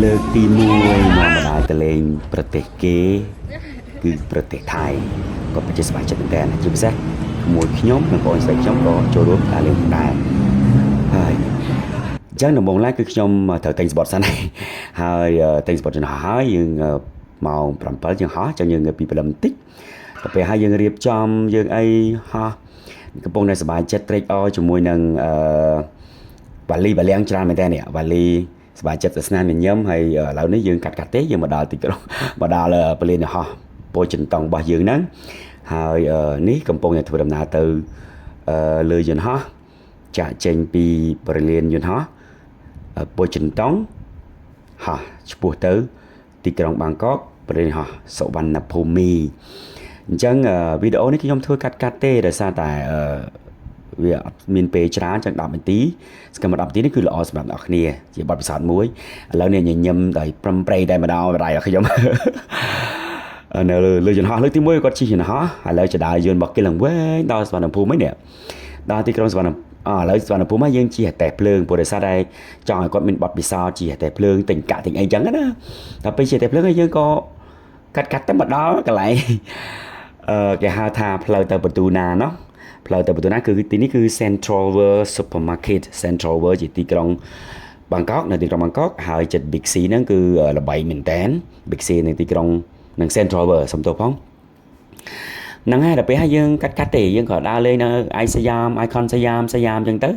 លើកទី1នាំបណ្ដាលទៅលេងប្រទេសគេគឺប្រទេសថៃក៏ពិតជាសប្បាយចិត្តមែនតើជាពិសេសជាមួយខ្ញុំនិងបងស្រីខ្ញុំក៏ចូលរួមការលេងដែរហើយអញ្ចឹងដំបូងឡើយគឺខ្ញុំត្រូវទិញស្បត់សិនហើយទិញស្បត់ចន្លោះហើយយើងម៉ោង7យើងហោះអញ្ចឹងយើងពីព្រលឹមបន្តិចទៅពេលហើយយើងរៀបចំយើងអីហោះកំពុងតែសប្បាយចិត្តត្រេកអរជាមួយនឹងវ៉ាលីបាលៀងច្រើនមែនតើនេះវ៉ាលីសប្បាយចិត្តស្នាមញញឹមហើយឥឡូវនេះយើងកាត់ទេយើងមកដល់ទីក្រុងមកដល់ពលានហោះពោចិនតុងរបស់យើងហ្នឹងហើយនេះកំពុងតែធ្វើដំណើរទៅលើយន្តហោះចាក់ចេញពីពលានយន្តហោះពោចិនតុងហោះឆ្ពោះទៅទីក្រុងបាងកកពលានហោះសុវណ្ណភូមិអញ្ចឹងវីដេអូនេះខ្ញុំធ្វើកាត់ទេដោយសារតែវាអត់មានពេលច្រើនចឹង10នាទីស្គម10នាទីនេះគឺល្អសម្រាប់អ្នកគ្នាជាបទពិសោធន៍មួយឥឡូវនេះញញឹមដោយប្រំប្រៃតែម្ដងបដៃរបស់ខ្ញុំនៅលើយន្តហោះលើកទី1គាត់ជិះយន្តហោះឥឡូវចដើរយន្តរបស់គេឡើងវែងដល់សុវណ្ណភូមិនេះដល់ទីក្រុងសុវណ្ណឥឡូវសុវណ្ណភូមិយើងជិះតែភ្លើងព្រោះដោយសារតែចង់ឲ្យគាត់មានបទពិសោធន៍ជិះតែភ្លើងទិញកាក់ទិញអីចឹងណាដល់ពេលជិះតែភ្លើងហើយយើងក៏កាត់ទៅមកដល់កន្លែងគេហៅថាផ្លូវទៅបន្ទូណាណោះផ្លូវទៅបន្ទូណាគឺទីនេះគឺ Central World Supermarket Central World ជាទីក្រុងបាងកកនៅទីក្រុងបាងកកហើយចិត្ត Big C ហ្នឹងគឺល្បីមែនតើ Big C នៅទីក្រុងនឹង Central World សំទោសផងហ្នឹងហើយដល់ពេលហើយយើងកាត់ទេយើងក៏ដើរលេងនៅឯសយ៉ាម Icon សយ៉ាមអញ្ចឹងទៅ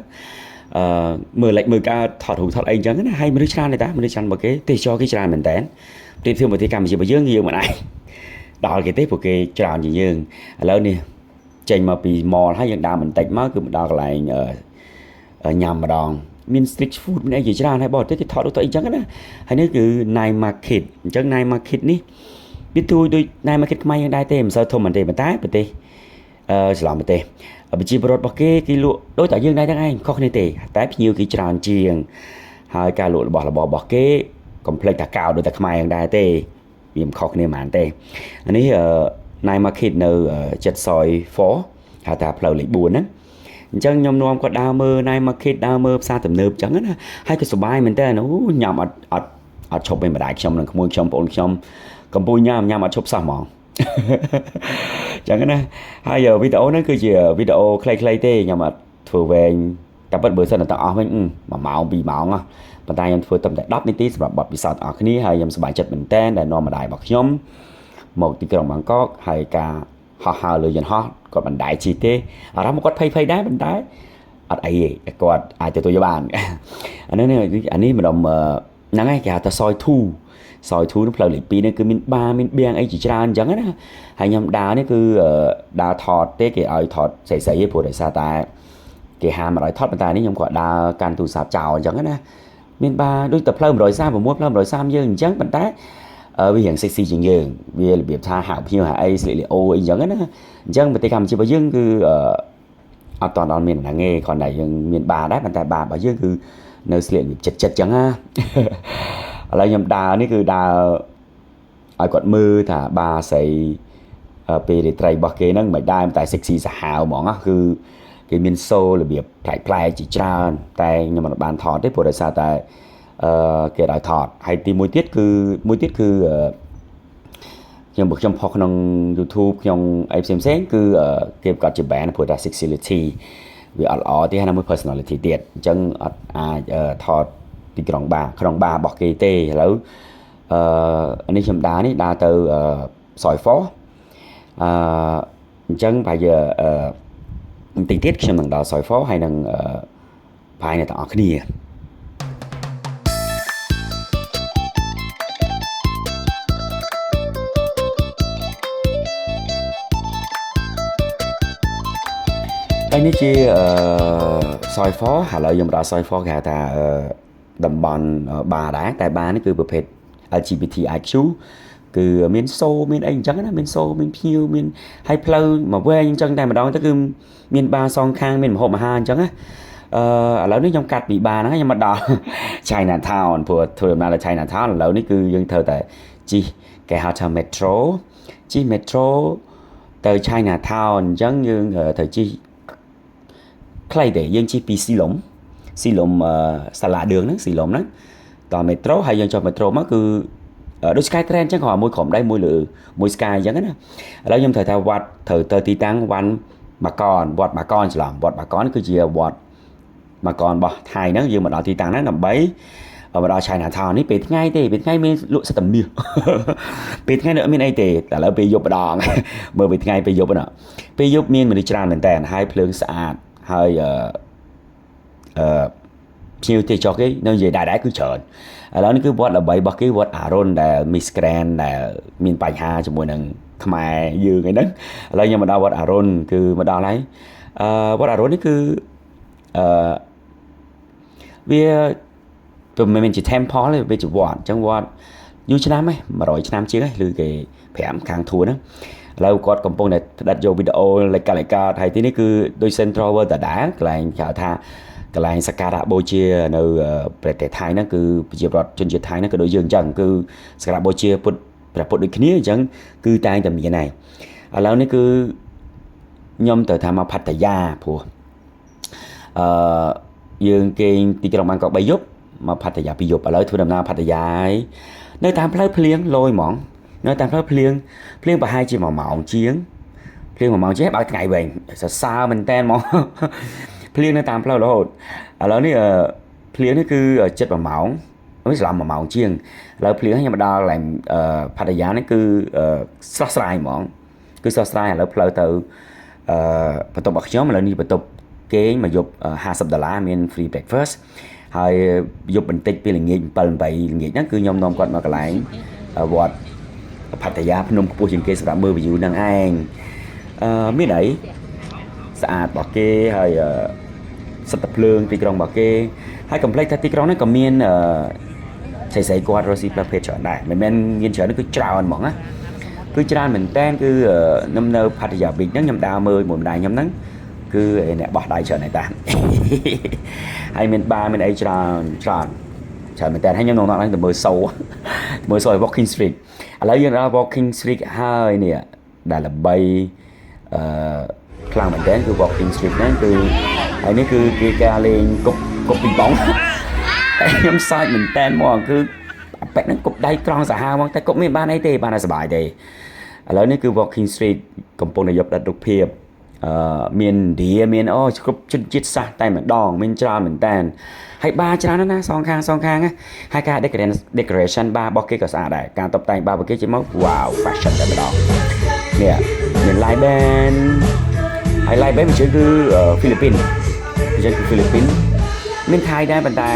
មើលលេចមើលការថតរូបថតអីអញ្ចឹងណាហើយមនុស្សច្រើនទេតាមនុស្សច្រើនបើគេទេសចរគេច្រើនមែនតើប្រៀបធៀបប្រទេសកម្ពុជារបស់យើងយើងមិនអាចដល់គេទេព្រោះគេច្រើនជាងយើងឥឡូវនេះចេញមកពី mall ហើយយើងដើរបន្តិចមកគឺមកដល់កន្លែងញ៉ាំម្ដងមាន street food មានអីជាច្រើនហើយបរទេសគេថតរូបទៅអីចឹងណាហើយនេះគឺ Night Market អញ្ចឹង Night Market នេះវាទួយដូច Night Market ខ្មែរយើងដែរទេមិនសូវធំមែនទេប៉ុន្តែប្រទេសច្រឡំប្រទេសប្រជាពលរដ្ឋរបស់គេលក់ដូចតែយើងដែរទាំងឯងខុសគ្នាទេតែភ្ញៀវគេច្រើនជាងហើយការលក់របស់គេកុំភ្លេចថាកោដូចតែខ្មែរយើងដែរទេវាមិនខុសគ្នាហ្មងទេអានេះNight Market នៅចិត្តសយ4ហៅថាផ្លូវលេខ4ហ្នឹងអញ្ចឹងខ្ញុំនាំគាត់ដើរមើល Night Market ដើរមើលផ្សារទំនើបអញ្ចឹងណាហើយក៏សុបាយមែនតើញ៉ាំអត់ឈប់ឯម្ដាយខ្ញុំនិងក្មួយខ្ញុំបងប្អូនខ្ញុំកំពុងញ៉ាំអត់ឈប់សោះហ្មងអញ្ចឹងណាហើយវីដេអូហ្នឹងគឺជាវីដេអូខ្លីៗទេខ្ញុំអត់ធ្វើវែងតែពិតបើសិនតែអស់វិញ1ម៉ោង2ម៉ោងប៉ុន្តែខ្ញុំធ្វើត្រឹមតែ10នាទីសម្រាប់បទពិសោធន៍អស់គ្នាហើយខ្ញុំសប្បាយចិត្តមែនតើដែលនាំម្ដាយរបស់ខ្ញុំមកទីក្រុងបាងកកហើយការហោះហើរលើយន្តហោះគាត់មិនដែរជិះទេអារម្មណ៍គាត់ភ័យដែរប៉ុន្តែអត់អីទេគាត់អាចទទួលយកបានអានេះម្ដុំហ្នឹងឯងគេហៅថាសយធូនោះផ្លូវលេខ2នេះគឺមានបារមានបៀងអីជាច្រើនអញ្ចឹងណាហើយខ្ញុំដើរនេះគឺដើរថតទេគេឲ្យថតស្រីៗទេព្រោះដោយសារតែគេហាមមិនឲ្យថតប៉ុន្តែនេះខ្ញុំក៏ដើរកាន់ទូរស័ព្ទចោលអញ្ចឹងណាមានបារដូចតែផ្លូវ136ផ្លូវ130យើងអញ្ចឹងប៉ុន្តែវារៀង sexy ជាងយើងវារបៀបថាហៅភ្ញៀវហៅអីស្លៀកលីអូអីអញ្ចឹងណាអញ្ចឹងប្រទេសកម្ពុជារបស់យើងគឺអត់តមានហ្នឹងទេគ្រាន់តែយើងមានបារដែរប៉ុន្តែបាររបស់យើងគឺនៅស្លៀករបៀបចិត្តអញ្ចឹងណាឥឡូវខ្ញុំដើរនេះគឺដើរឲ្យគាត់មើលថាបារស្រីពេលរាត្រីរបស់គេហ្នឹងមិនដែរតែ sexy សាហាវហ្មងគឺគេមានសូលរបៀបប្លែកជាច្រើនតែខ្ញុំមិនបានថតទេព្រោះដោយសារតែគេឲ្យថតហើយទីមួយទៀតគឺខ្ញុំផុសក្នុង YouTube ខ្ញុំអីផ្សេងគឺគេប្រកាសជា ban ព្រោះថា sexuality វាអត់ល្អទេហើយមួយ personality ទៀតអញ្ចឹងអត់អាចថតទីក្រុងបាររបស់គេទេឥឡូវនេះខ្ញុំដើរទៅសយ4អញ្ចឹងប្រហែលបន្តិចទៀតខ្ញុំនឹងដល់សយ4ហើយនឹងប្រហែលអ្នកទាំងអស់គ្នាហើយនេះជាសយ4ឥឡូវខ្ញុំដល់សយ4គេហៅថាតំបន់បារដែរតែបារនេះគឺប្រភេទ LGBTIQ គឺមានសូមានអីអញ្ចឹងណាមានសូមានភ្ញៀវមានហើយផ្លូវមកវែងអញ្ចឹងតែម្ដងទៅគឺមានបារសងខាងមានម្ហូបអាហារអញ្ចឹងណាឥឡូវនេះខ្ញុំកាត់ពីបារហ្នឹងខ្ញុំមកដល់ China Town ព្រោះធ្វើដំណើរទៅ China Town ឥឡូវនេះគឺយើងត្រូវតែជិះគេហៅថា Metro ជិះ Metro ទៅ China Town អញ្ចឹងយើងត្រូវជិះខ្លីទេយើងជិះពីស៊ីឡុំសាឡាដឿងហ្នឹងស៊ីឡុំហ្នឹង តមេត្រូហើយយើងចុះមេត្រូមកគឺដូច Sky Train ចឹងក៏មួយក្រុមដែរមួយលើមួយ Sky ចឹងណាឥឡូវខ្ញុំត្រូវថាវត្តត្រូវទៅទីតាំងវត្តបាកនវត្តបាកនច្រឡំវត្តបាកនគឺជាវត្តបាកនរបស់ថៃហ្នឹងយើងមកដល់ទីតាំងហ្នឹងដើម្បីមកដល់ China Town នេះពេលថ្ងៃទេពេលថ្ងៃមានលក់សិតតែមាសពេលថ្ងៃនៅអត់មានអីទេតែឥឡូវពេលយប់ម្ដងមើលពេលថ្ងៃពេលយប់ណាពេលយប់មានមនុស្សច្រើនមែនតើហើយភ្លើងស្អាតហើយភ្ញៀវទេសចរគេនៅនិយាយដែរគឺច្រើនឥឡូវនេះគឺវត្តល្បីរបស់គេវត្តអារុនដែល Miss Grand ដែលមានបញ្ហាជាមួយនឹងខ្មែរយើងអីហ្នឹងឥឡូវខ្ញុំមកដល់វត្តអារុនគឺមកដល់ហើយវត្តអារុននេះគឺវាមិនមែនជា temple ទេវាជាវត្តអញ្ចឹងវត្តយូរឆ្នាំហើយ100ឆ្នាំជាងហើយឬគេ5ខាងធួហ្នឹងឥឡូវគាត់កំពុងតែផ្ដិតយកវីដេអូលេខកាលេកាហើយទីនេះគឺដូច Central World ដដែលកន្លែងគេហៅថាកន្លែងសក្ការៈបូជានៅប្រទេសថៃហ្នឹងគឺប្រជាពលរដ្ឋជនជាតិថៃហ្នឹងក៏ដូចយើងអញ្ចឹងគឺសក្ការៈបូជាពុទ្ធព្រះពុទ្ធដូចគ្នាអញ្ចឹងគឺតែងតែមានហើយឥឡូវនេះគឺខ្ញុំត្រូវថាមកផាត់យាព្រោះយើងគេងទីក្រុងបាងកក3យប់មកផាត់យា2យប់ឥឡូវធ្វើដំណើរផាត់យាហើយនៅតាមផ្លូវភ្លៀងលយហ្មងនៅតាមផ្លូវភ្លៀងប្រហែលជា1ម៉ោងជាងភ្លៀង1ម៉ោងជាងបើថ្ងៃវិញសរសើរមែនតើហ្មងភ្លៀងនៅតាមផ្លូវរហូតឥឡូវនេះភ្លៀងនេះគឺចិត្ត1ម៉ោងមិនស្លាប់1ម៉ោងជាងឥឡូវភ្លៀងខ្ញុំមកដល់កន្លែងផាត់យានេះគឺស្រស់ស្រាយហ្មងគឺស្រស់ស្រាយឥឡូវផ្លូវទៅបន្ទប់របស់ខ្ញុំឥឡូវនេះបន្ទប់គេងមកយប់$50មាន free breakfast ហើយយប់បន្តិចពីល្ងាច7 8ល្ងាចហ្នឹងគឺខ្ញុំនាំគាត់មកកន្លែងវត្តផាត់យាភ្នំខ្ពស់ជាងគេសម្រាប់មើល view ហ្នឹងឯងមានអីស្អាតរបស់គេហើយសិតតែភ្លើងទីក្រុងរបស់គេហើយកុំភ្លេចថាទីក្រុងហ្នឹងក៏មានស្រីៗគាត់រស់ស៊ីផ្លូវភេទច្រើនដែរមិនមែនមានច្រើនគឺច្រើនហ្មងណាគឺច្រើនមែនតើគឺខ្ញុំនៅផាត់យា Beach ហ្នឹងខ្ញុំដើរមើលមួយម្ដាយខ្ញុំហ្នឹងគឺអ្នកបោះដៃច្រើនដែរតាហើយមានបារមានអីច្រើនមែនតើហើយខ្ញុំនាំឡើងទៅមើលសូឲ្យ Walking Street ឥឡូវយើងដល់ Walking Street ហើយនេះដែលល្បីខ្លាំងមែនតើគឺ Walking Street ហ្នឹងគឺហើយនេះគឺគេការលេងគប់ពីបងតែខ្ញុំសើចមែនតើហ្មងគឺអាប៉ែកហ្នឹងគប់ដៃត្រង់សាហាវហ្មងតែគប់មានបានអីទេបានតែសុបាយទេឥឡូវនេះគឺ Walking Street កំពុងតែយកផ្ដិតរូបភាពមានមានគ្រប់ជនជាតិសាសតែម្ដងមានច្រើនមែនតើហើយបារច្រើនណាស់សងខាងណាហើយការ decoration បាររបស់គេក៏ស្អាតដែរការតុបតែងបាររបស់គេជាមក wow fashion តែម្ដងនេះមាន live band ហើយ live band មួយជើងគឺហ្វីលីពីនមានថៃដែរប៉ុន្តែ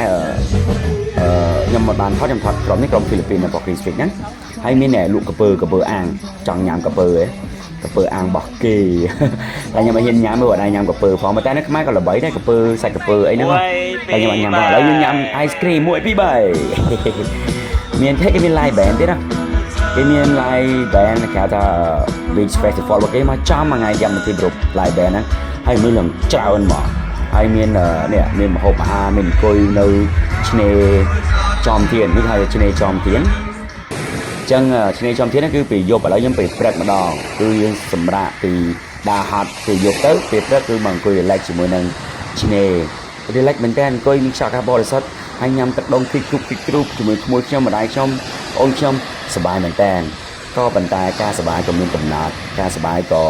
ខ្ញុំមកបានខ្ញុំថតក្រុមនេះក្រុមហ្វីលីពីននៅ Walking Street ហ្នឹងហើយមានលក់កពើអាំងចង់ញ៉ាំកពើអាំងរបស់គេតែខ្ញុំមិនហ៊ានញ៉ាំមើលអត់ដែរញ៉ាំកពើផងតែនៅខ្មែរក៏ល្បីដែរកពើសាច់កពើអីហ្នឹងតែខ្ញុំអត់ញ៉ាំផងឥឡូវយើងញ៉ាំ ice cream 1 2 3មានគេមាន live band ទៀតណាគេមាន live band គេថា Beach Festival របស់គេមកចំមួយថ្ងៃយ៉ាងមួយទីគ្រប់ live band ហ្នឹងហើយមានឡើងច្រើនមកហើយមាននេះមានម្ហូបអាហារមានអង្គុយនៅឆ្នេរចំទៀននេះហៅឆ្នេរចំទៀនចឹងឆ្នេរចំទៀនហ្នឹងគឺពេលយប់ឥឡូវខ្ញុំពេលព្រឹកម្ដងគឺយើងសម្រាប់ពីដើរហត់ពេលយប់ទៅពេលព្រឹកគឺមកអង្គុយ relax ជាមួយនឹងឆ្នេរ relax មែនតើអង្គុយមានខ្យល់អាកាសបរិសុទ្ធហើយញ៉ាំទឹកដូងគ្រីបជាមួយក្មួយខ្ញុំម្ដាយខ្ញុំអូនខ្ញុំសប្បាយមែនតើក៏ប៉ុន្តែការសប្បាយក៏មានកំណត់ការសប្បាយក៏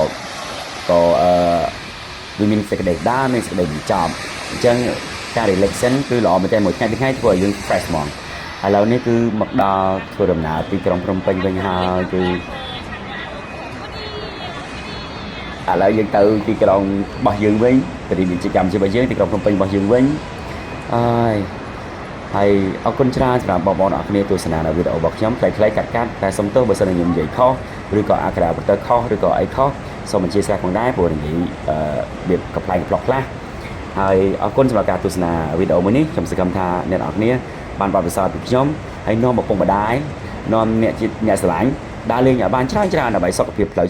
វាមានសេចក្តីដើរមានសេចក្តីបញ្ចប់អញ្ចឹងការ relaxation គឺល្អមែនតើមួយថ្ងៃធ្វើឲ្យយើង fresh ហ្មងឥឡូវនេះគឺមកដល់ធ្វើដំណើរទីក្រុងភ្នំពេញវិញហើយគឺឥឡូវយើងទៅទីក្រុងរបស់យើងវិញពាណិជ្ជកម្មរបស់យើងទីក្រុងភ្នំពេញរបស់យើងវិញហើយអរគុណច្រើនសម្រាប់បងប្អូនអរគ្នាទស្សនានៅវីដេអូរបស់ខ្ញុំខ្លីៗកាត់តែសុំទោសបើសិនជាខ្ញុំនិយាយខុសឬក៏អក្ខរាវិទ្យាខុសឬក៏អីខុសសូមអធិស្ឋានផងដែរព្រោះនិយាយវាកំ pl ខ្លះហើយអរគុណសម្រាប់ការទស្សនាវីដេអូមួយនេះខ្ញុំសង្ឃឹមថាអ្នកនរគ្នាបានបទពិសោធន៍ពីខ្ញុំហើយនាំឪពុកម្ដាយនាំអ្នកស្រឡាញ់ដើរលេងឲ្យបានច្រើនដើម្បីសុខភាពផ្លូវ